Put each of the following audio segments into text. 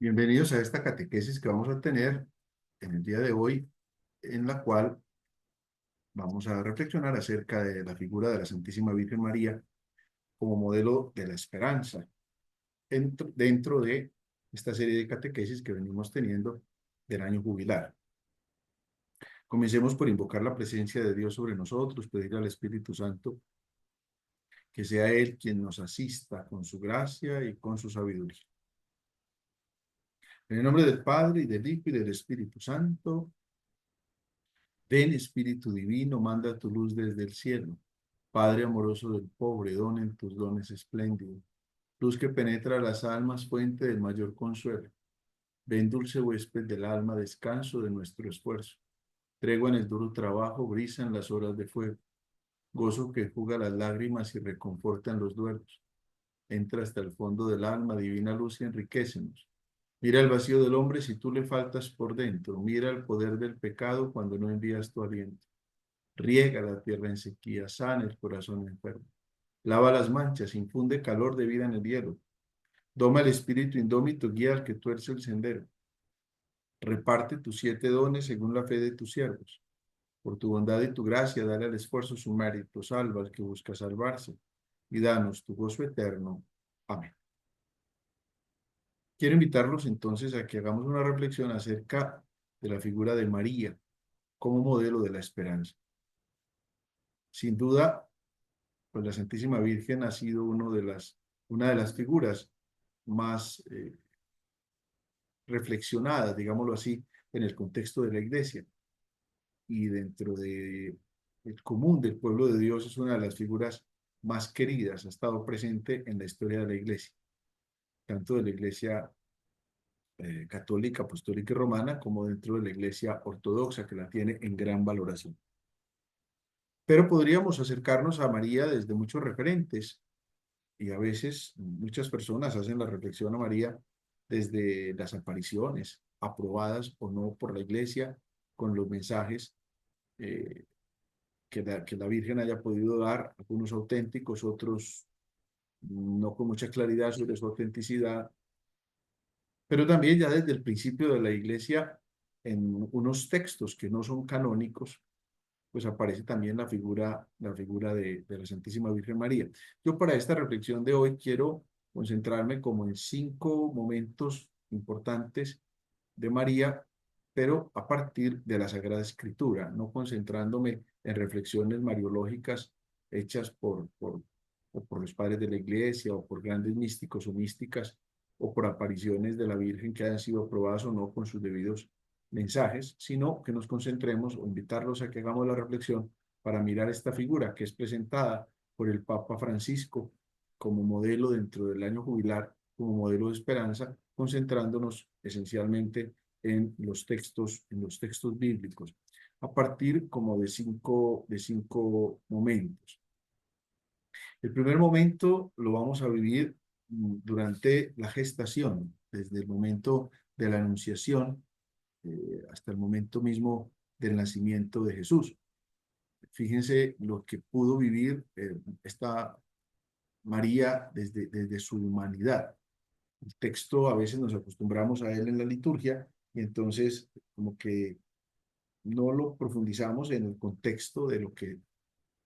Bienvenidos a esta catequesis que vamos a tener en el día de hoy, en la cual vamos a reflexionar acerca de la figura de la Santísima Virgen María como modelo de la esperanza dentro de esta serie de catequesis que venimos teniendo del año jubilar. Comencemos por invocar la presencia de Dios sobre nosotros, pedirle al Espíritu Santo que sea Él quien nos asista con su gracia y con su sabiduría. En el nombre del Padre, y del Hijo, y del Espíritu Santo. Ven, Espíritu Divino, manda tu luz desde el cielo. Padre amoroso del pobre, dona en tus dones espléndidos. Luz que penetra las almas, fuente del mayor consuelo. Ven, dulce huésped del alma, descanso de nuestro esfuerzo. Tregua en el duro trabajo, brisa en las horas de fuego. Gozo que enjuga las lágrimas y reconforta en los duelos. Entra hasta el fondo del alma, divina luz, y enriquécenos. Mira el vacío del hombre si tú le faltas por dentro. Mira el poder del pecado cuando no envías tu aliento. Riega la tierra en sequía, sana el corazón enfermo. Lava las manchas, infunde calor de vida en el hielo. Doma el espíritu indómito, guía al que tuerce el sendero. Reparte tus 7 dones según la fe de tus siervos. Por tu bondad y tu gracia, dale al esfuerzo su mérito, salva al que busca salvarse, y danos tu gozo eterno. Amén. Quiero invitarlos entonces a que hagamos una reflexión acerca de la figura de María como modelo de la esperanza. Sin duda, pues la Santísima Virgen ha sido una de las figuras más reflexionadas, digámoslo así, en el contexto de la Iglesia. Y dentro de el común del pueblo de Dios es una de las figuras más queridas, ha estado presente en la historia de la Iglesia, tanto de la Iglesia católica, apostólica y romana, como dentro de la Iglesia ortodoxa, que la tiene en gran valoración. Pero podríamos acercarnos a María desde muchos referentes, y a veces muchas personas hacen la reflexión a María desde las apariciones, aprobadas o no por la Iglesia, con los mensajes eh, que la Virgen haya podido dar, algunos auténticos, otros no con mucha claridad sobre su autenticidad, pero también ya desde el principio de la Iglesia, en unos textos que no son canónicos, pues aparece también la figura de la Santísima Virgen María. Yo para esta reflexión de hoy quiero concentrarme como en 5 momentos importantes de María, pero a partir de la Sagrada Escritura, no concentrándome en reflexiones mariológicas hechas o por los padres de la Iglesia, o por grandes místicos o místicas, o por apariciones de la Virgen que hayan sido aprobadas o no con sus debidos mensajes, sino que nos concentremos o invitarlos a que hagamos la reflexión para mirar esta figura que es presentada por el Papa Francisco como modelo dentro del año jubilar, como modelo de esperanza, concentrándonos esencialmente en los textos bíblicos, a partir como de cinco momentos. El primer momento lo vamos a vivir durante la gestación, desde el momento de la anunciación hasta el momento mismo del nacimiento de Jesús. Fíjense lo que pudo vivir esta María desde su humanidad. El texto a veces nos acostumbramos a él en la liturgia y entonces como que no lo profundizamos en el contexto de lo que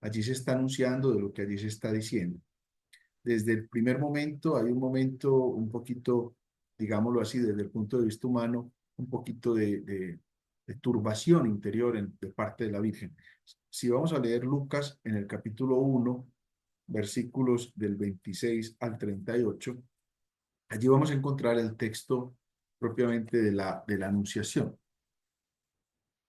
allí se está anunciando, de lo que allí se está diciendo. Desde el primer momento hay un momento un poquito, digámoslo así, desde el punto de vista humano, un poquito de turbación interior de parte de la Virgen. Si vamos a leer Lucas en el capítulo 1, versículos del 26 al 38, allí vamos a encontrar el texto propiamente de la Anunciación.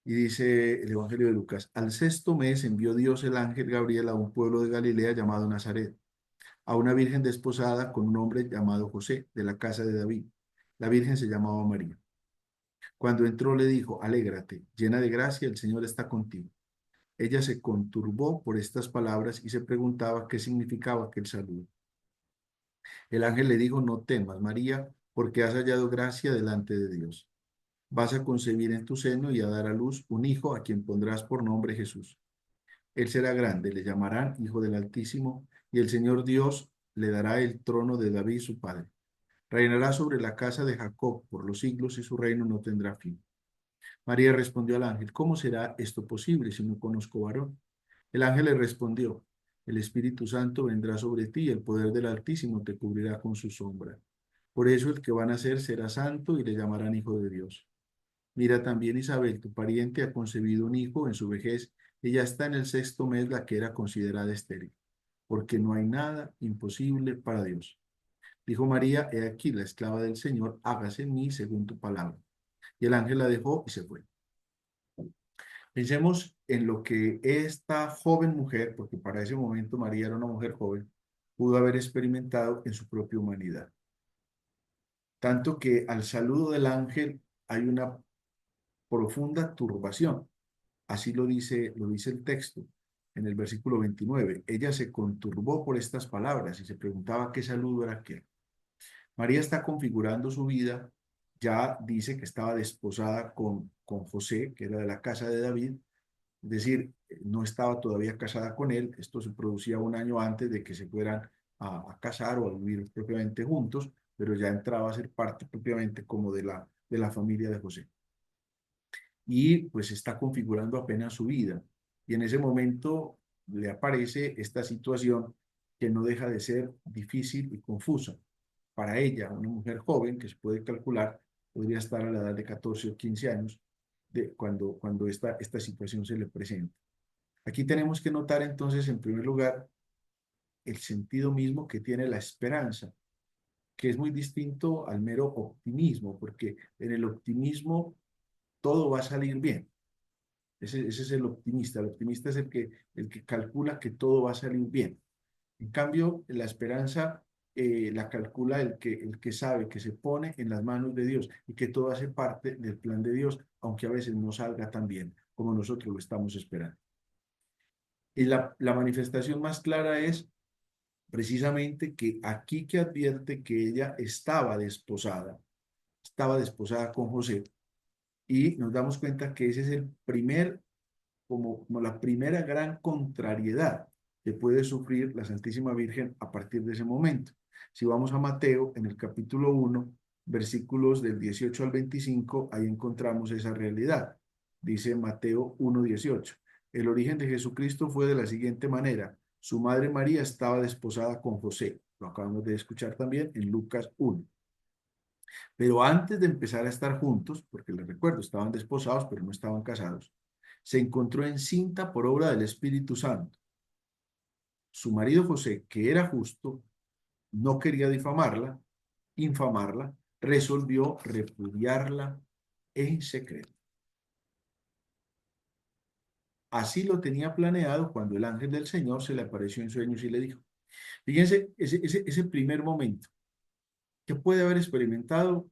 Y dice el Evangelio de Lucas: al sexto mes envió Dios el ángel Gabriel a un pueblo de Galilea llamado Nazaret, a una virgen desposada con un hombre llamado José, de la casa de David. La virgen se llamaba María. Cuando entró le dijo: alégrate, llena de gracia, el Señor está contigo. Ella se conturbó por estas palabras y se preguntaba qué significaba aquel saludo. El ángel le dijo: no temas, María, porque has hallado gracia delante de Dios. Vas a concebir en tu seno y a dar a luz un hijo a quien pondrás por nombre Jesús. Él será grande, le llamarán Hijo del Altísimo, y el Señor Dios le dará el trono de David su padre. Reinará sobre la casa de Jacob por los siglos y su reino no tendrá fin. María respondió al ángel, ¿cómo será esto posible si no conozco varón? El ángel le respondió, el Espíritu Santo vendrá sobre ti y el poder del Altísimo te cubrirá con su sombra. Por eso el que van a nacer será santo y le llamarán Hijo de Dios. Mira también Isabel, tu pariente, ha concebido un hijo en su vejez y ya está en el sexto mes la que era considerada estéril, porque no hay nada imposible para Dios. Dijo María, he aquí la esclava del Señor, hágase en mí según tu palabra. Y el ángel la dejó y se fue. Pensemos en lo que esta joven mujer, porque para ese momento María era una mujer joven, pudo haber experimentado en su propia humanidad. Tanto que al saludo del ángel hay una profunda turbación. Así lo dice el texto en el versículo 29. Ella se conturbó por estas palabras y se preguntaba qué saludo era aquel. María está configurando su vida, ya dice que estaba desposada con José, que era de la casa de David, es decir, no estaba todavía casada con él, esto se producía un año antes de que se fueran a casar o a vivir propiamente juntos, pero ya entraba a ser parte propiamente como de la familia de José. Y pues está configurando apenas su vida. Y en ese momento le aparece esta situación que no deja de ser difícil y confusa. Para ella, una mujer joven que se puede calcular, podría estar a la edad de 14 o 15 años cuando esta situación se le presenta. Aquí tenemos que notar entonces, en primer lugar, el sentido mismo que tiene la esperanza, que es muy distinto al mero optimismo, porque en el optimismo todo va a salir bien. Ese es el optimista. El optimista es el que calcula que todo va a salir bien. En cambio, la esperanza la calcula el que sabe que se pone en las manos de Dios y que todo hace parte del plan de Dios, aunque a veces no salga tan bien como nosotros lo estamos esperando. Y la manifestación más clara es precisamente que aquí que advierte que ella estaba desposada con José, y nos damos cuenta que ese es el primer, como la primera gran contrariedad que puede sufrir la Santísima Virgen a partir de ese momento. Si vamos a Mateo, en el capítulo 1, versículos del 18 al 25, ahí encontramos esa realidad. Dice Mateo 1:18. El origen de Jesucristo fue de la siguiente manera. Su madre María estaba desposada con José. Lo acabamos de escuchar también en Lucas 1. Pero antes de empezar a estar juntos, porque les recuerdo, estaban desposados, pero no estaban casados, se encontró encinta por obra del Espíritu Santo. Su marido José, que era justo, no quería infamarla, resolvió repudiarla en secreto. Así lo tenía planeado cuando el ángel del Señor se le apareció en sueños y le dijo. Fíjense, ese primer momento que puede haber experimentado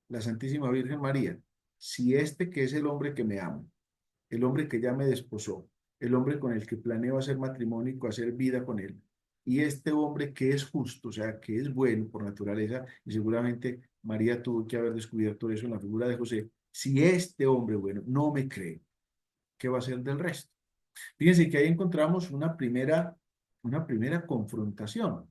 la Santísima Virgen María, si este que es el hombre que me ama, el hombre que ya me desposó, el hombre con el que planeo hacer matrimonio y hacer vida con él, y este hombre que es justo, o sea, que es bueno por naturaleza, y seguramente María tuvo que haber descubierto eso en la figura de José, si este hombre bueno no me cree, ¿qué va a ser del resto? Fíjense que ahí encontramos una primera confrontación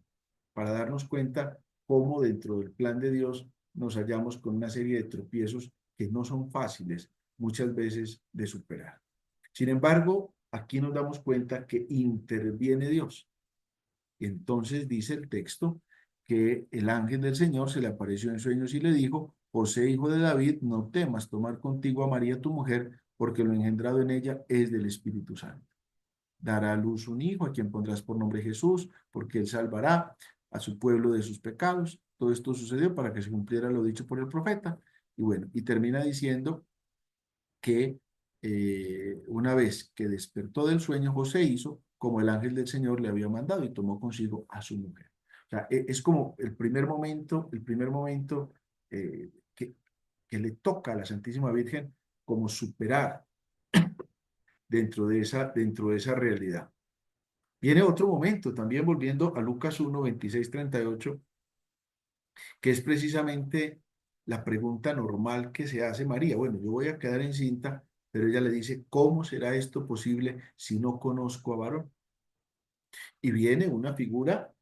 para darnos cuenta cómo dentro del plan de Dios nos hallamos con una serie de tropiezos que no son fáciles muchas veces de superar. Sin embargo, aquí nos damos cuenta que interviene Dios. Entonces dice el texto que el ángel del Señor se le apareció en sueños y le dijo, José, hijo de David, no temas tomar contigo a María tu mujer, porque lo engendrado en ella es del Espíritu Santo. Dará a luz un hijo a quien pondrás por nombre Jesús, porque él salvará a su pueblo de sus pecados. Todo esto sucedió para que se cumpliera lo dicho por el profeta. Y bueno, y termina diciendo que una vez que despertó del sueño, José hizo como el ángel del Señor le había mandado y tomó consigo a su mujer. O sea, es como el primer momento que le toca a la Santísima Virgen como superar dentro de esa realidad. Viene otro momento, también volviendo a Lucas 1, 26, 38, que es precisamente la pregunta normal que se hace María. Bueno, yo voy a quedar encinta, pero ella le dice, ¿cómo será esto posible si no conozco a varón? Y viene una figura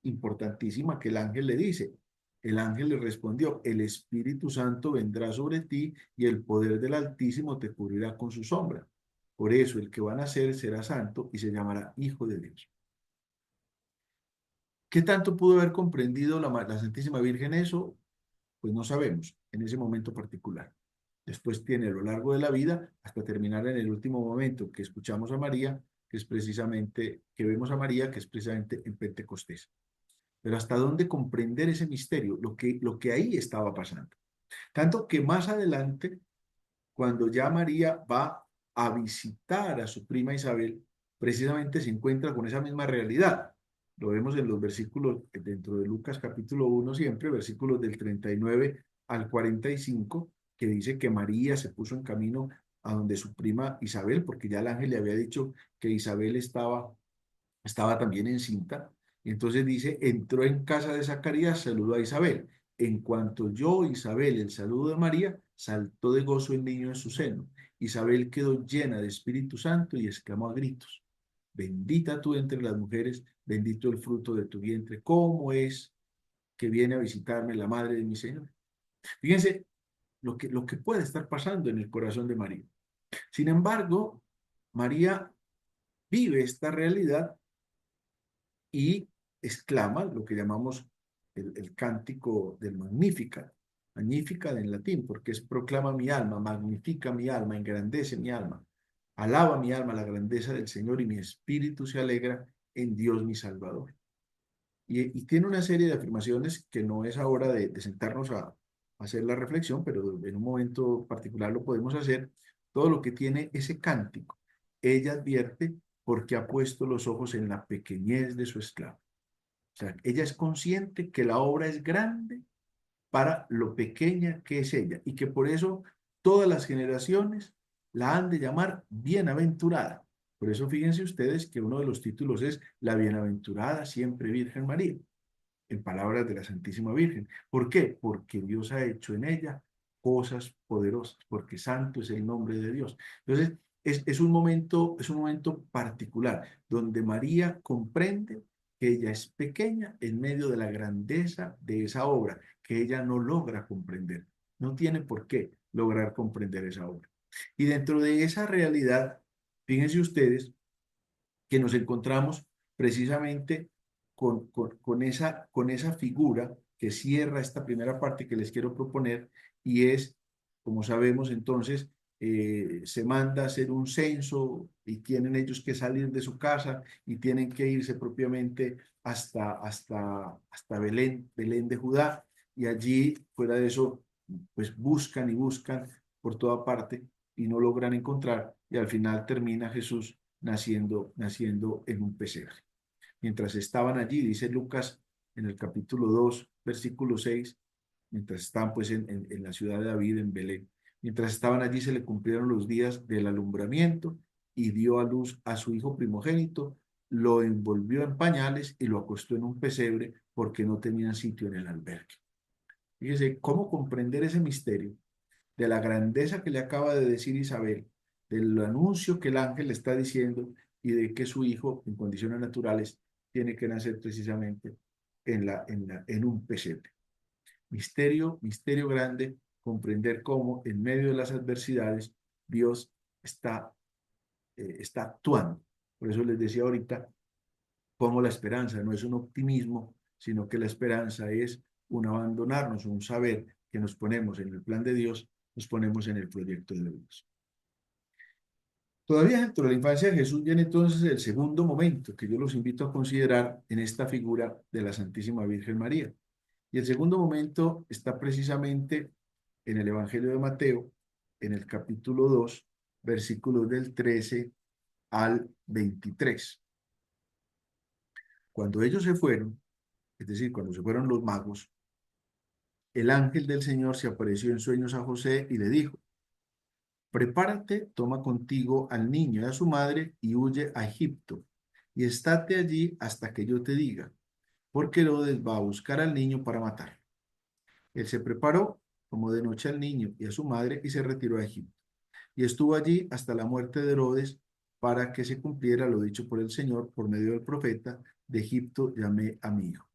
importantísima que el ángel le dice, El ángel le respondió, el Espíritu Santo vendrá sobre ti y el poder del Altísimo te cubrirá con su sombra. Por eso el que va a nacer será santo y se llamará Hijo de Dios. ¿Qué tanto pudo haber comprendido la Santísima Virgen eso? Pues no sabemos en ese momento particular. Después tiene a lo largo de la vida hasta terminar en el último momento que escuchamos a María, que es precisamente, que vemos a María, que es precisamente en Pentecostés. Pero hasta dónde comprender ese misterio, lo que ahí estaba pasando. Tanto que más adelante, cuando ya María va a visitar a su prima Isabel, precisamente se encuentra con esa misma realidad. Lo vemos en los versículos, dentro de Lucas capítulo 1 siempre, versículos del 39 al 45, que dice que María se puso en camino a donde su prima Isabel, porque ya el ángel le había dicho que Isabel estaba también encinta. Y entonces dice, entró en casa de Zacarías, saludó a Isabel. En cuanto oyó Isabel el saludo de María, saltó de gozo el niño en su seno. Isabel quedó llena de Espíritu Santo y exclamó a gritos, bendita tú entre las mujeres, bendito el fruto de tu vientre. ¿Cómo es que viene a visitarme la madre de mi Señor? Fíjense lo que puede estar pasando en el corazón de María. Sin embargo, María vive esta realidad y exclama lo que llamamos el cántico del Magnificat. Magnificat en latín, porque es proclama mi alma, magnifica mi alma, engrandece mi alma. Alaba mi alma la grandeza del Señor y mi espíritu se alegra en Dios mi Salvador. Y tiene una serie de afirmaciones que no es ahora de sentarnos a hacer la reflexión, pero en un momento particular lo podemos hacer. Todo lo que tiene ese cántico, ella advierte porque ha puesto los ojos en la pequeñez de su esclavo. O sea, ella es consciente que la obra es grande para lo pequeña que es ella y que por eso todas las generaciones la han de llamar bienaventurada. Por eso fíjense ustedes que uno de los títulos es la bienaventurada siempre Virgen María, en palabras de la Santísima Virgen. ¿Por qué? Porque Dios ha hecho en ella cosas poderosas, porque santo es el nombre de Dios. Entonces, es un momento particular donde María comprende que ella es pequeña en medio de la grandeza de esa obra, que ella no logra comprender. No tiene por qué lograr comprender esa obra. Y dentro de esa realidad, fíjense ustedes que nos encontramos precisamente con esa figura que cierra esta primera parte que les quiero proponer y es, como sabemos entonces, se manda a hacer un censo y tienen ellos que salir de su casa y tienen que irse propiamente hasta Belén, Belén de Judá, y allí, fuera de eso, pues buscan y buscan por toda parte y no logran encontrar, y al final termina Jesús naciendo en un pesebre. Mientras estaban allí, dice Lucas en el capítulo 2 versículo 6, mientras estaban pues en la ciudad de David, en Belén, mientras estaban allí se le cumplieron los días del alumbramiento y dio a luz a su hijo primogénito, lo envolvió en pañales y lo acostó en un pesebre porque no tenían sitio en el albergue. Fíjese, ¿cómo comprender ese misterio de la grandeza que le acaba de decir Isabel, del anuncio que el ángel le está diciendo y de que su hijo, en condiciones naturales, tiene que nacer precisamente en un pesebre? Misterio, misterio grande, comprender cómo en medio de las adversidades Dios está actuando. Por eso les decía ahorita, cómo la esperanza no es un optimismo, sino que la esperanza es un abandonarnos, un saber que nos ponemos en el plan de Dios, nos ponemos en el proyecto de Dios. Todavía dentro de la infancia de Jesús viene entonces el segundo momento que yo los invito a considerar en esta figura de la Santísima Virgen María. Y el segundo momento está precisamente en el Evangelio de Mateo, en el capítulo 2, versículos del 13 al 23. Cuando ellos se fueron, es decir, cuando se fueron los magos, el ángel del Señor se apareció en sueños a José y le dijo, prepárate, toma contigo al niño y a su madre y huye a Egipto, y estate allí hasta que yo te diga, porque Herodes va a buscar al niño para matarlo. Él se preparó, tomó de noche al niño y a su madre y se retiró a Egipto. Y estuvo allí hasta la muerte de Herodes para que se cumpliera lo dicho por el Señor por medio del profeta, de Egipto llamé a mi hijo.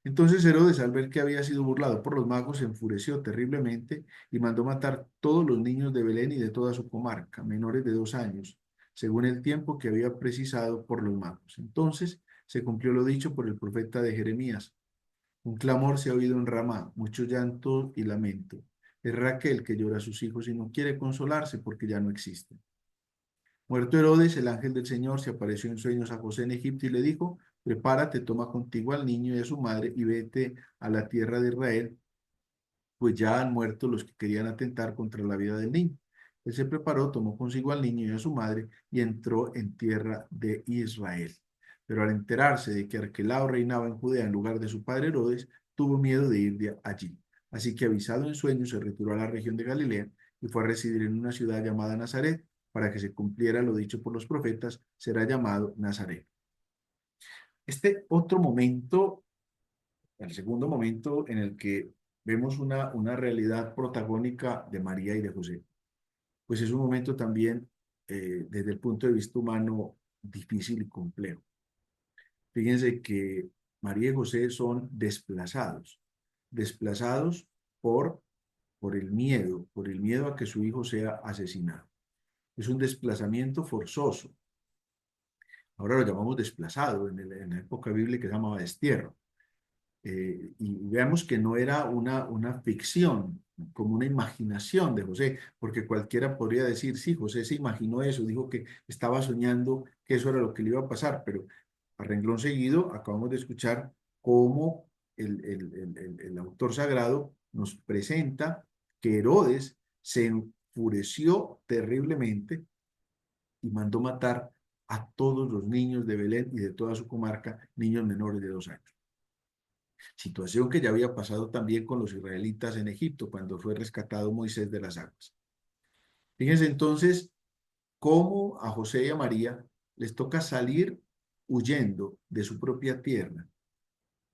Entonces Herodes, al ver que había sido burlado por los magos, se enfureció terriblemente y mandó matar todos los niños de Belén y de toda su comarca, menores de 2 años, según el tiempo que había precisado por los magos. Entonces se cumplió lo dicho por el profeta de Jeremías. Un clamor se ha oído en Ramá, mucho llanto y lamento. Es Raquel que llora a sus hijos y no quiere consolarse porque ya no existen. Muerto Herodes, el ángel del Señor se apareció en sueños a José en Egipto y le dijo: prepárate, toma contigo al niño y a su madre y vete a la tierra de Israel, pues ya han muerto los que querían atentar contra la vida del niño. Él se preparó, tomó consigo al niño y a su madre y entró en tierra de Israel. Pero al enterarse de que Arquelao reinaba en Judea en lugar de su padre Herodes, tuvo miedo de ir de allí. Así que, avisado en sueños, se retiró a la región de Galilea y fue a residir en una ciudad llamada Nazaret, para que se cumpliera lo dicho por los profetas: será llamado Nazaret. Este otro momento, el segundo momento en el que vemos una realidad protagónica de María y de José, pues es un momento también, desde el punto de vista humano, difícil y complejo. Fíjense que María y José son desplazados, desplazados por, por el miedo a que su hijo sea asesinado. Es un desplazamiento forzoso. Ahora lo llamamos desplazado, en la época bíblica se llamaba destierro. Y veamos que no era una ficción, como una imaginación de José, porque cualquiera podría decir: sí, José se imaginó eso, dijo que estaba soñando que eso era lo que le iba a pasar, pero a renglón seguido acabamos de escuchar cómo el autor sagrado nos presenta que Herodes se enfureció terriblemente y mandó matar a todos los niños de Belén y de toda su comarca, niños menores de 2 años. Situación que ya había pasado también con los israelitas en Egipto, cuando fue rescatado Moisés de las aguas. Fíjense entonces cómo a José y a María les toca salir huyendo de su propia tierra,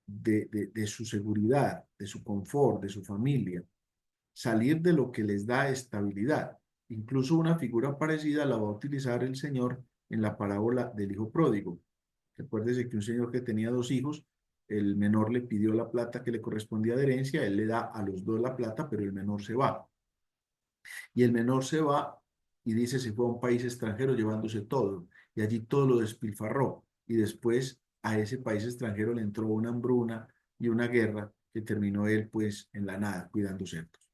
de su seguridad, de su confort, de su familia, salir de lo que les da estabilidad. Incluso una figura parecida la va a utilizar el Señor en la parábola del hijo pródigo. Recuérdese que un señor que tenía 2 hijos, el menor le pidió la plata que le correspondía de herencia, él le da a los dos la plata, pero el menor se va. Y el menor se va y dice: se fue a un país extranjero llevándose todo, y allí todo lo despilfarró. Y después a ese país extranjero le entró una hambruna y una guerra que terminó él pues en la nada, cuidando cerdos.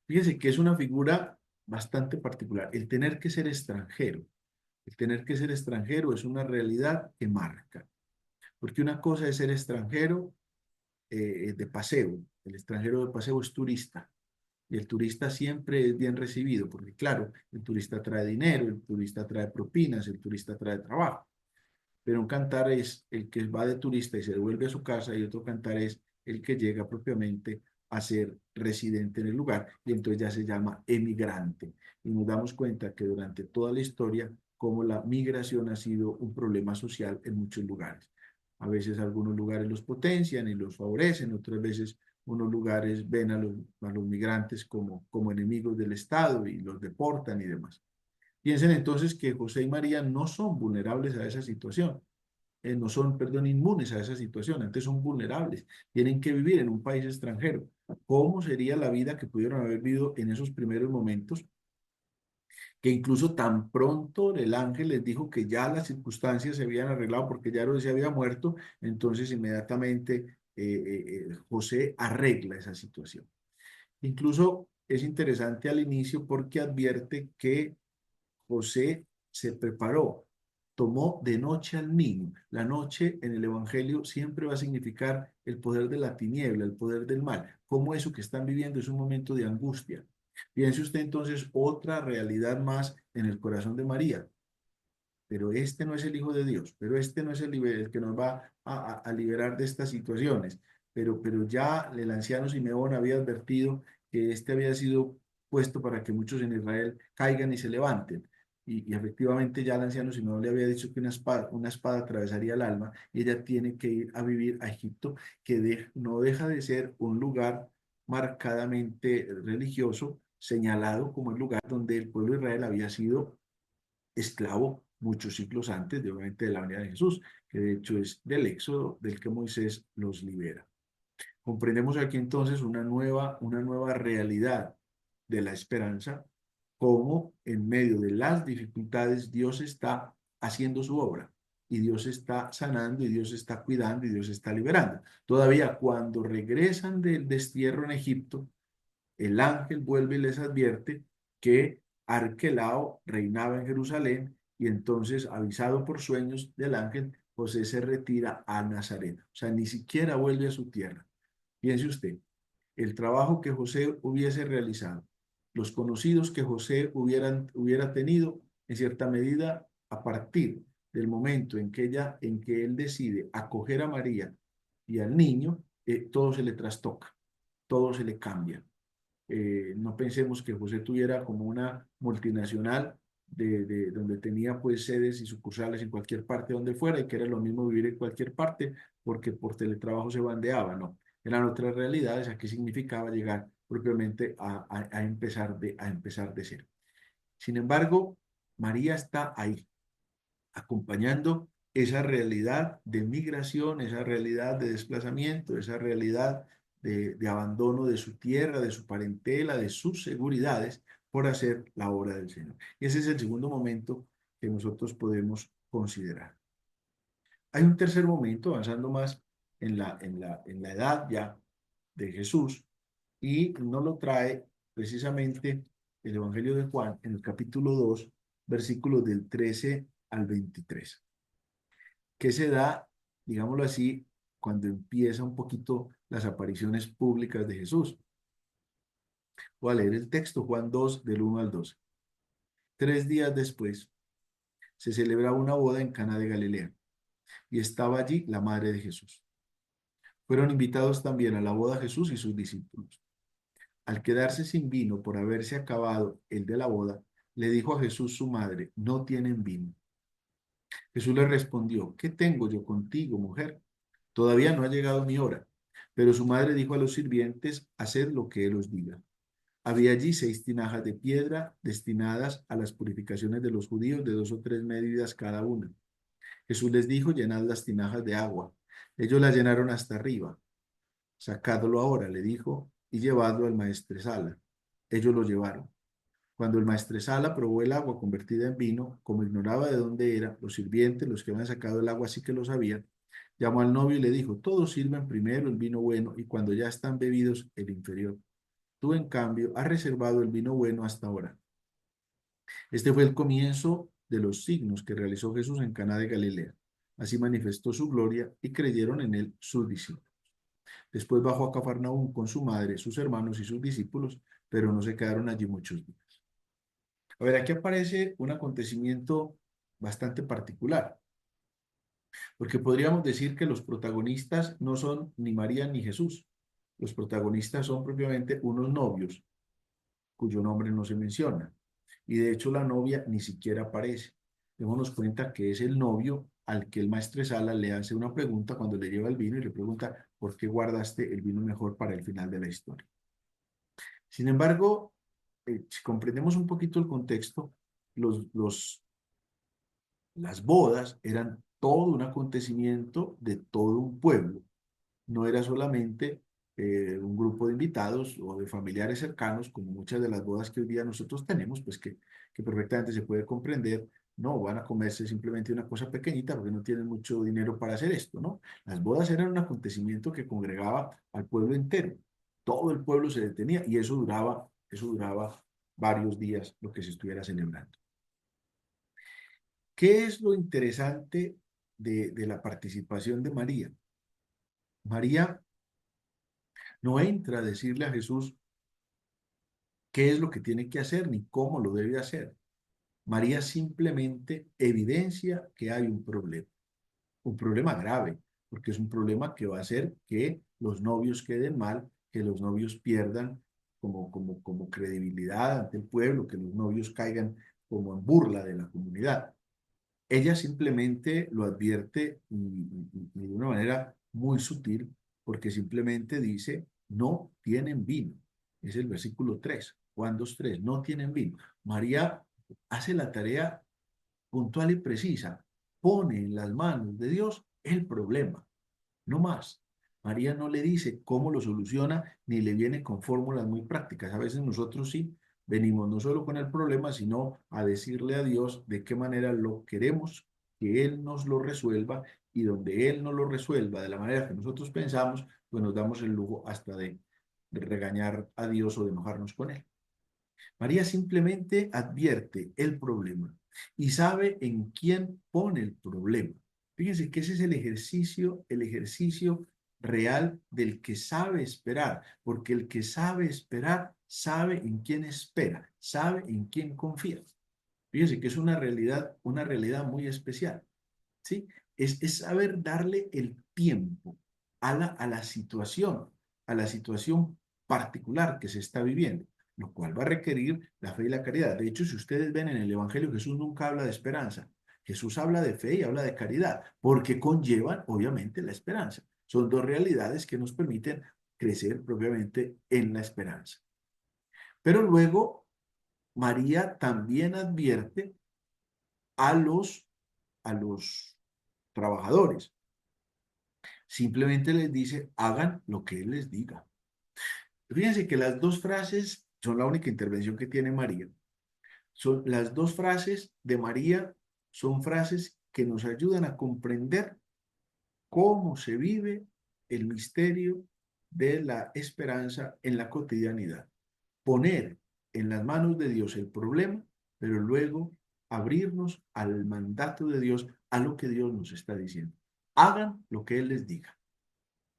Fíjense que es una figura bastante particular. El tener que ser extranjero. El tener que ser extranjero es una realidad que marca. Porque una cosa es ser extranjero de paseo. El extranjero de paseo es turista. Y el turista siempre es bien recibido, porque claro, el turista trae dinero, el turista trae propinas, el turista trae trabajo. Pero un cantar es el que va de turista y se devuelve a su casa, y otro cantar es el que llega propiamente a ser residente en el lugar, y entonces ya se llama emigrante. Y nos damos cuenta que durante toda la historia, como la migración ha sido un problema social en muchos lugares. A veces algunos lugares los potencian y los favorecen, otras veces unos lugares ven a los migrantes como enemigos del Estado y los deportan y demás. Piensen entonces que José y María no son vulnerables a esa situación, no son, perdón, inmunes a esa situación, antes son vulnerables, tienen que vivir en un país extranjero. ¿Cómo sería la vida que pudieron haber vivido en esos primeros momentos? Que incluso tan pronto el ángel les dijo que ya las circunstancias se habían arreglado porque ya Herodes se había muerto, entonces inmediatamente José arregla esa situación. Incluso es interesante al inicio porque advierte que José se preparó, tomó de noche al niño. La noche en el Evangelio siempre va a significar el poder de la tiniebla, el poder del mal. Cómo eso que están viviendo es un momento de angustia. Piense usted entonces otra realidad más en el corazón de María. Pero este no es el Hijo de Dios, pero este no es el que nos va a liberar de estas situaciones. Pero ya el anciano Simeón había advertido que este había sido puesto para que muchos en Israel caigan y se levanten. Y efectivamente ya el anciano Simeón le había dicho que una espada atravesaría el alma, y ella tiene que ir a vivir a Egipto, que no deja de ser un lugar marcadamente religioso, señalado como el lugar donde el pueblo de Israel había sido esclavo muchos siglos antes, de, obviamente, de la venida de Jesús, que de hecho es del Éxodo del que Moisés los libera. Comprendemos aquí entonces una nueva realidad de la esperanza, cómo en medio de las dificultades Dios está haciendo su obra y Dios está sanando y Dios está cuidando y Dios está liberando. Todavía cuando regresan del destierro en Egipto, el ángel vuelve y les advierte que Arquelao reinaba en Jerusalén y entonces, avisado por sueños del ángel, José se retira a Nazaret. O sea, ni siquiera vuelve a su tierra. Piense usted, el trabajo que José hubiese realizado, los conocidos que José hubiera tenido, en cierta medida, a partir del momento en que él decide acoger a María y al niño, todo se le trastoca, todo se le cambia. No pensemos que José tuviera como una multinacional donde tenía pues sedes y sucursales en cualquier parte donde fuera y que era lo mismo vivir en cualquier parte porque por teletrabajo se bandeaba, no. Eran otras realidades, aquí significaba llegar propiamente a empezar de cero. Sin embargo, María está ahí, acompañando esa realidad de migración, esa realidad de desplazamiento, esa realidad de abandono de su tierra, de su parentela, de sus seguridades por hacer la obra del Señor. Y ese es el segundo momento que nosotros podemos considerar. Hay un tercer momento, avanzando más en la edad ya de Jesús, y nos lo trae precisamente el Evangelio de Juan en el capítulo 2, versículos del 13 al 23, que se da, digámoslo así, cuando empieza un poquito las apariciones públicas de Jesús. Voy a leer el texto, Juan 2, del 1 al 12. 3 días después, se celebraba una boda en Cana de Galilea, y estaba allí la madre de Jesús. Fueron invitados también a la boda Jesús y sus discípulos. Al quedarse sin vino por haberse acabado el de la boda, le dijo a Jesús su madre, no tienen vino. Jesús le respondió, ¿qué tengo yo contigo, mujer? Todavía no ha llegado mi hora. Pero su madre dijo a los sirvientes, haced lo que él os diga. Había allí 6 tinajas de piedra destinadas a las purificaciones de los judíos, de 2 o 3 medidas cada una. Jesús les dijo, llenad las tinajas de agua. Ellos las llenaron hasta arriba. Sacadlo ahora, le dijo, y llevadlo al maestresala. Ellos lo llevaron. Cuando el maestresala probó el agua convertida en vino, como ignoraba de dónde era, los sirvientes, los que habían sacado el agua, sí que lo sabían, llamó al novio y le dijo, todos sirven primero el vino bueno y cuando ya están bebidos, el inferior. Tú, en cambio, has reservado el vino bueno hasta ahora. Este fue el comienzo de los signos que realizó Jesús en Caná de Galilea. Así manifestó su gloria y creyeron en él sus discípulos. Después bajó a Cafarnaúm con su madre, sus hermanos y sus discípulos, pero no se quedaron allí muchos días. A ver, aquí aparece un acontecimiento bastante particular, porque podríamos decir que los protagonistas no son ni María ni Jesús. Los protagonistas son propiamente unos novios, cuyo nombre no se menciona. Y de hecho la novia ni siquiera aparece. Démonos cuenta que es el novio al que el maestresala le hace una pregunta cuando le lleva el vino y le pregunta, ¿por qué guardaste el vino mejor para el final de la historia? Sin embargo, si comprendemos un poquito el contexto, los las bodas eran todo un acontecimiento de todo un pueblo. No era solamente un grupo de invitados o de familiares cercanos, como muchas de las bodas que hoy día nosotros tenemos, pues que perfectamente se puede comprender. No, van a comerse simplemente una cosa pequeñita porque no tienen mucho dinero para hacer esto, ¿no? Las bodas eran un acontecimiento que congregaba al pueblo entero. Todo el pueblo se detenía y eso duraba varios días lo que se estuviera celebrando. ¿Qué es lo interesante de la participación de María? María no entra a decirle a Jesús qué es lo que tiene que hacer ni cómo lo debe hacer. María simplemente evidencia que hay un problema grave, porque es un problema que va a hacer que los novios queden mal, que los novios pierdan como credibilidad ante el pueblo, que los novios caigan como en burla de la comunidad. Ella simplemente lo advierte y de una manera muy sutil, porque simplemente dice, no tienen vino. Es el versículo 3, Juan 2:3, no tienen vino. María hace la tarea puntual y precisa, pone en las manos de Dios el problema, no más. María no le dice cómo lo soluciona ni le viene con fórmulas muy prácticas. A veces nosotros sí venimos no solo con el problema, sino a decirle a Dios de qué manera lo queremos que Él nos lo resuelva, y donde Él no lo resuelva de la manera que nosotros pensamos, pues nos damos el lujo hasta de regañar a Dios o de enojarnos con Él. María simplemente advierte el problema y sabe en quién pone el problema. Fíjense que ese es el ejercicio real del que sabe esperar, porque el que sabe esperar sabe en quién espera, sabe en quién confía. Fíjense que es una realidad muy especial, ¿sí? Es saber darle el tiempo a la situación particular que se está viviendo, lo cual va a requerir la fe y la caridad. De hecho, si ustedes ven en el Evangelio, Jesús nunca habla de esperanza. Jesús habla de fe y habla de caridad, porque conllevan, obviamente, la esperanza. Son dos realidades que nos permiten crecer propiamente en la esperanza. Pero luego, María también advierte a a los trabajadores. Simplemente les dice, hagan lo que Él les diga. Fíjense que las dos frases son la única intervención que tiene María. Son las dos frases de María, son frases que nos ayudan a comprender cómo se vive el misterio de la esperanza en la cotidianidad. Poner en las manos de Dios el problema, pero luego abrirnos al mandato de Dios, a lo que Dios nos está diciendo. Hagan lo que Él les diga.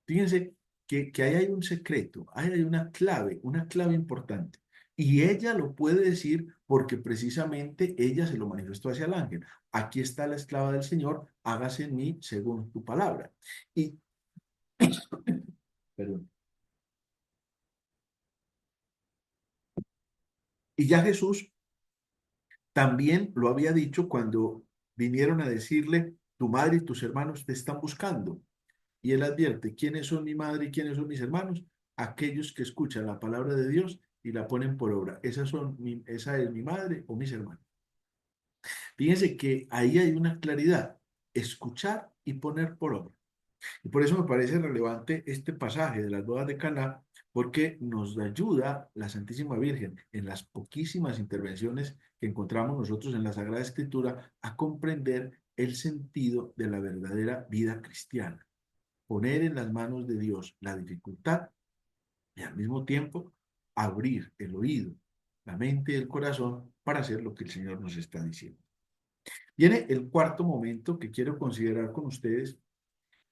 Fíjense que ahí hay un secreto, ahí hay una clave importante. Y ella lo puede decir porque precisamente ella se lo manifestó hacia el ángel. Aquí está la esclava del Señor, hágase en mí según tu palabra. Y, perdón, y ya Jesús también lo había dicho cuando vinieron a decirle, tu madre y tus hermanos te están buscando. Y él advierte, ¿quiénes son mi madre y quiénes son mis hermanos? Aquellos que escuchan la palabra de Dios y la ponen por obra. Esa es mi madre o mis hermanos. Fíjense que ahí hay una claridad, escuchar y poner por obra. Y por eso me parece relevante este pasaje de las bodas de Caná, porque nos ayuda la Santísima Virgen en las poquísimas intervenciones que encontramos nosotros en la Sagrada Escritura a comprender el sentido de la verdadera vida cristiana. Poner en las manos de Dios la dificultad y al mismo tiempo abrir el oído, la mente y el corazón para hacer lo que el Señor nos está diciendo. Viene el cuarto momento que quiero considerar con ustedes,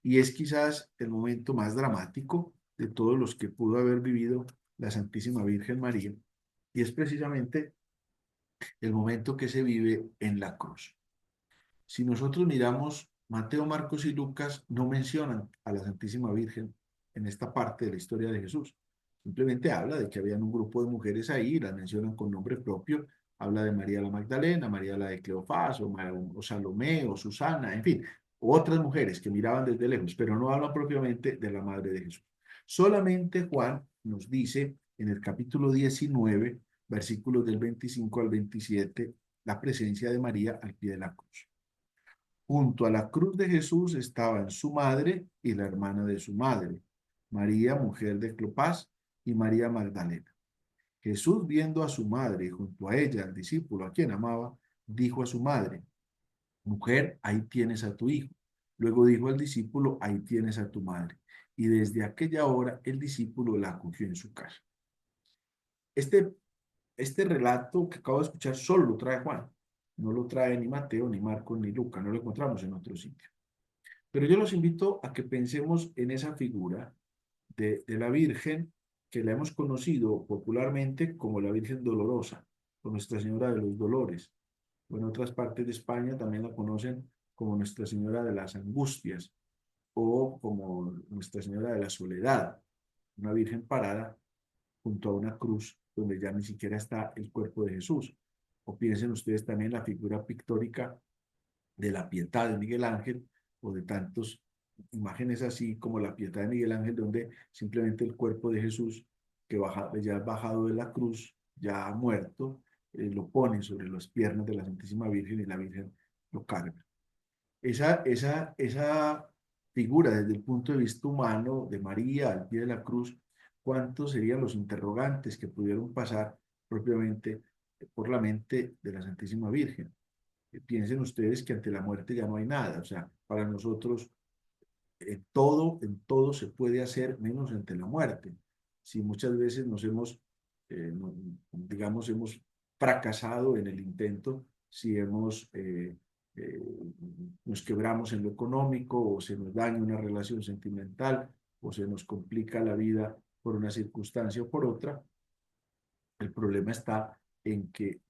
y es quizás el momento más dramático de todos los que pudo haber vivido la Santísima Virgen María, y es precisamente el momento que se vive en la cruz. Si nosotros miramos, Mateo, Marcos y Lucas no mencionan a la Santísima Virgen en esta parte de la historia de Jesús. Simplemente habla de que habían un grupo de mujeres ahí, las mencionan con nombre propio, habla de María la Magdalena, María la de Cleofás, o Salomé, o Susana, en fin, otras mujeres que miraban desde lejos, pero no hablan propiamente de la Madre de Jesús. Solamente Juan nos dice en el capítulo 19, versículos del 25 al 27, la presencia de María al pie de la cruz. Junto a la cruz de Jesús estaban su madre y la hermana de su madre, María, mujer de Cleofás, y María Magdalena. Jesús, viendo a su madre y junto a ella al discípulo a quien amaba, dijo a su madre, mujer, ahí tienes a tu hijo. Luego dijo al discípulo, ahí tienes a tu madre. Y desde aquella hora el discípulo la acogió en su casa. Este, este relato que acabo de escuchar solo lo trae Juan. No lo trae ni Mateo, ni Marcos, ni Lucas. No lo encontramos en otro sitio. Pero yo los invito a que pensemos en esa figura de la Virgen que la hemos conocido popularmente como la Virgen Dolorosa, o Nuestra Señora de los Dolores. O en otras partes de España también la conocen como Nuestra Señora de las Angustias o como Nuestra Señora de la Soledad, una Virgen parada junto a una cruz donde ya ni siquiera está el cuerpo de Jesús. O piensen ustedes también la figura pictórica de la Pietà de Miguel Ángel o de tantas imágenes así como la Pietà de Miguel Ángel, donde simplemente el cuerpo de Jesús, que ya ha bajado de la cruz, ya ha muerto, lo pone sobre las piernas de la Santísima Virgen y la Virgen lo carga. Esa figura desde el punto de vista humano de María al pie de la cruz, ¿cuántos serían los interrogantes que pudieron pasar propiamente por la mente de la Santísima Virgen? Piensen ustedes que ante la muerte ya no hay nada, o sea, para nosotros en todo se puede hacer menos ante la muerte. Si muchas veces digamos, hemos fracasado en el intento, si eh, nos quebramos en lo económico o se nos daña una relación sentimental o se nos complica la vida por una circunstancia o por otra, el problema está en que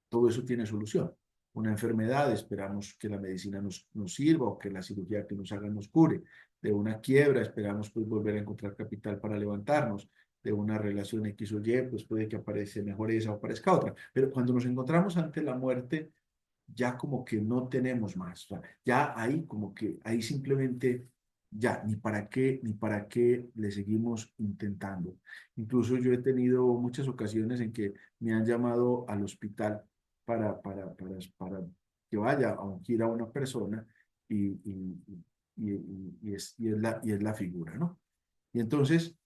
todo eso tiene solución. Una enfermedad, esperamos que la medicina nos sirva o que la cirugía que nos haga nos cure. De una quiebra, esperamos pues volver a encontrar capital para levantarnos. De una relación X o Y, pues puede que aparezca mejor esa o aparezca otra. Pero cuando nos encontramos ante la muerte, ya como que no tenemos más. O sea, ya ahí como que, ahí simplemente, ya, ni para qué le seguimos intentando. Incluso yo he tenido muchas ocasiones en que me han llamado al hospital para que vaya a ungir a una persona y, y, y es la figura, ¿no? Y entonces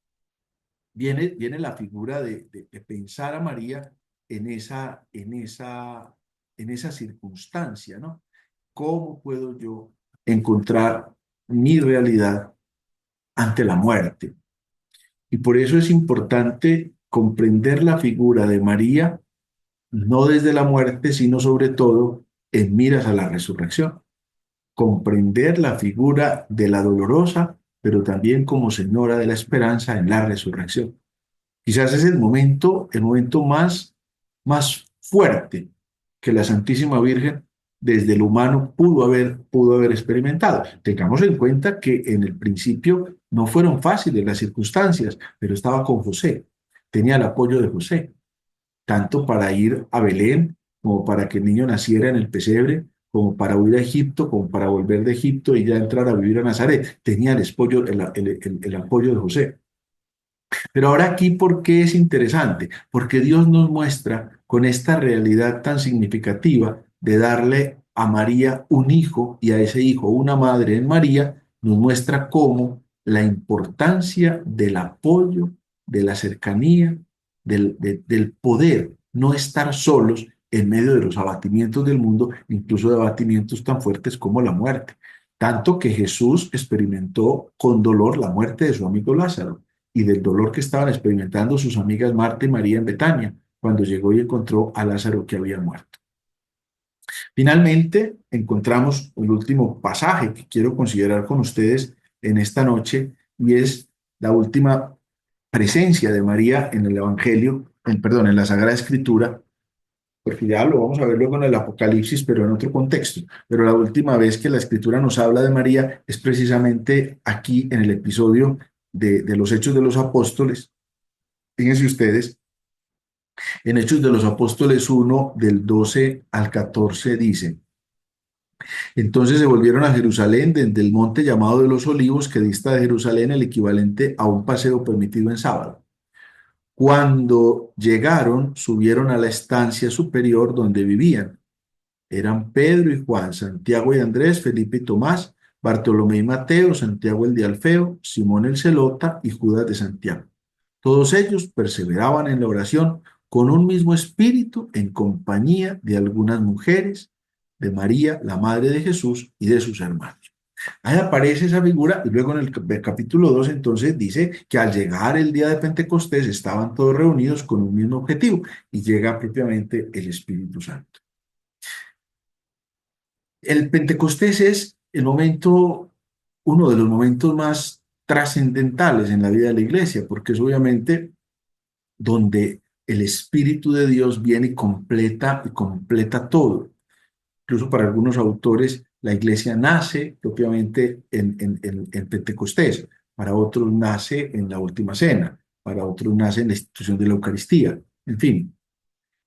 viene la figura de pensar a María en en esa circunstancia, ¿no? ¿Cómo puedo yo encontrar mi realidad ante la muerte? Y por eso es importante comprender la figura de María, no desde la muerte, sino sobre todo en miras a la resurrección. Comprender la figura de la dolorosa, pero también como señora de la esperanza en la resurrección. Quizás es el momento más fuerte que la Santísima Virgen desde el humano pudo haber experimentado. Tengamos en cuenta que en el principio no fueron fáciles las circunstancias, pero estaba con José, tenía el apoyo de José, tanto para ir a Belén, como para que el niño naciera en el pesebre, como para huir a Egipto, como para volver de Egipto y ya entrar a vivir a Nazaret. Tenía el apoyo de José. Pero ahora aquí, ¿por qué es interesante? Porque Dios nos muestra con esta realidad tan significativa de darle a María un hijo y a ese hijo una madre en María, nos muestra cómo la importancia del apoyo, de la cercanía, del poder, no estar solos en medio de los abatimientos del mundo, incluso de abatimientos tan fuertes como la muerte. Tanto que Jesús experimentó con dolor la muerte de su amigo Lázaro y del dolor que estaban experimentando sus amigas Marta y María en Betania, cuando llegó y encontró a Lázaro que había muerto. Finalmente, encontramos el último pasaje que quiero considerar con ustedes en esta noche, y es la última presencia de María en el Evangelio, perdón, en la Sagrada Escritura, porque ya lo vamos a ver luego en el Apocalipsis, pero en otro contexto. Pero la última vez que la Escritura nos habla de María es precisamente aquí en el episodio de los Hechos de los Apóstoles. Fíjense ustedes, en Hechos de los Apóstoles 1, del 12 al 14 dice: entonces se volvieron a Jerusalén desde el monte llamado de los Olivos, que dista de Jerusalén el equivalente a un paseo permitido en sábado. Cuando llegaron, subieron a la estancia superior donde vivían. Eran Pedro y Juan, Santiago y Andrés, Felipe y Tomás, Bartolomé y Mateo, Santiago el de Alfeo, Simón el Celota y Judas de Santiago. Todos ellos perseveraban en la oración con un mismo espíritu en compañía de algunas mujeres, de María, la madre de Jesús, y de sus hermanos. Ahí aparece esa figura y luego en el capítulo 2 entonces dice que al llegar el día de Pentecostés estaban todos reunidos con un mismo objetivo y llega propiamente el Espíritu Santo. El Pentecostés es uno de los momentos más trascendentales en la vida de la iglesia, porque es obviamente donde el Espíritu de Dios viene y completa todo. Incluso para algunos autores, la iglesia nace propiamente en Pentecostés, para otros nace en la Última Cena, para otros nace en la institución de la Eucaristía. En fin,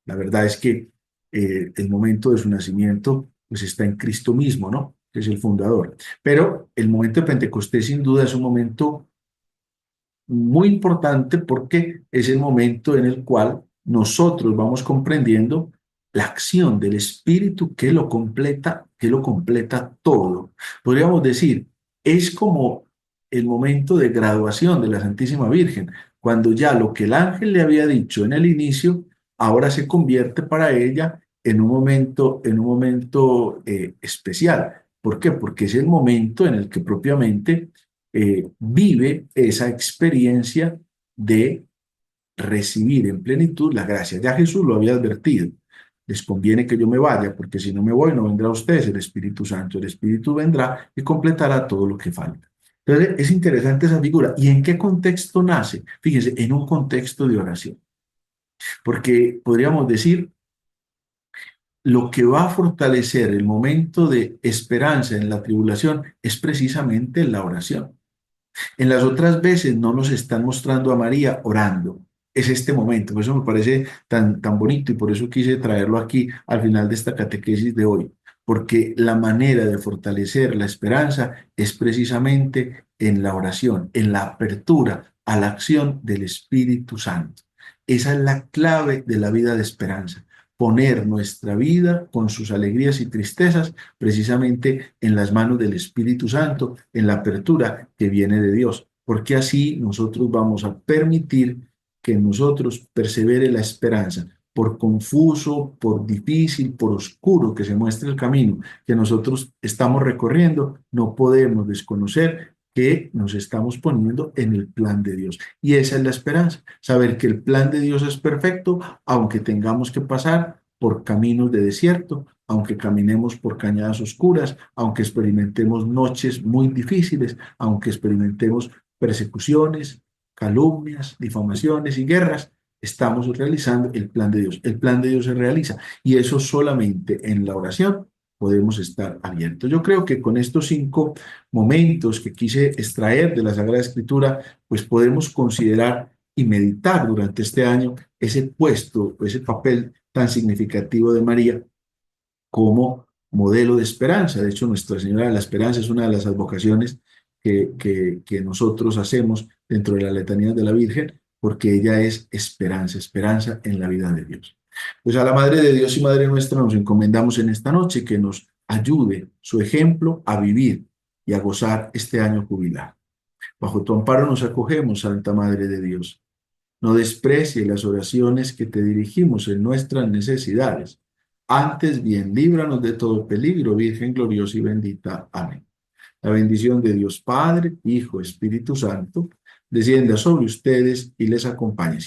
la verdad es que el momento de su nacimiento pues está en Cristo mismo, ¿no? Que es el fundador. Pero el momento de Pentecostés sin duda es un momento muy importante porque es el momento en el cual nosotros vamos comprendiendo la acción del Espíritu que lo completa todo. Podríamos decir, es como el momento de graduación de la Santísima Virgen, cuando ya lo que el ángel le había dicho en el inicio, ahora se convierte para ella en un momento especial. ¿Por qué? Porque es el momento en el que propiamente vive esa experiencia de recibir en plenitud la gracia. Ya Jesús lo había advertido. Les conviene que yo me vaya, porque si no me voy, no vendrá a ustedes el Espíritu Santo. El Espíritu vendrá y completará todo lo que falta. Entonces, es interesante esa figura. ¿Y en qué contexto nace? Fíjense, en un contexto de oración. Porque podríamos decir, lo que va a fortalecer el momento de esperanza en la tribulación es precisamente la oración. En las otras veces no nos están mostrando a María orando. Es este momento, por eso me parece tan bonito y por eso quise traerlo aquí al final de esta catequesis de hoy, porque la manera de fortalecer la esperanza es precisamente en la oración, en la apertura a la acción del Espíritu Santo. Esa es la clave de la vida de esperanza, poner nuestra vida con sus alegrías y tristezas precisamente en las manos del Espíritu Santo, en la apertura que viene de Dios, porque así nosotros vamos a permitir que en nosotros persevere la esperanza, por confuso, por difícil, por oscuro que se muestre el camino que nosotros estamos recorriendo, no podemos desconocer que nos estamos poniendo en el plan de Dios. Y esa es la esperanza, saber que el plan de Dios es perfecto, aunque tengamos que pasar por caminos de desierto, aunque caminemos por cañadas oscuras, aunque experimentemos noches muy difíciles, aunque experimentemos persecuciones, calumnias, difamaciones y guerras, estamos realizando el plan de Dios. El plan de Dios se realiza y eso solamente en la oración podemos estar abiertos. Yo creo que con estos 5 momentos que quise extraer de la Sagrada Escritura, pues podemos considerar y meditar durante este año ese puesto, ese papel tan significativo de María como modelo de esperanza. De hecho, Nuestra Señora de la Esperanza es una de las advocaciones que nosotros hacemos dentro de la letanía de la Virgen, porque ella es esperanza, esperanza en la vida de Dios. Pues a la Madre de Dios y Madre nuestra nos encomendamos en esta noche que nos ayude su ejemplo a vivir y a gozar este año jubilar. Bajo tu amparo nos acogemos, Santa Madre de Dios. No desprecie las oraciones que te dirigimos en nuestras necesidades. Antes bien, líbranos de todo peligro, Virgen gloriosa y bendita. Amén. La bendición de Dios Padre, Hijo, Espíritu Santo, descienda sobre ustedes y les acompañe.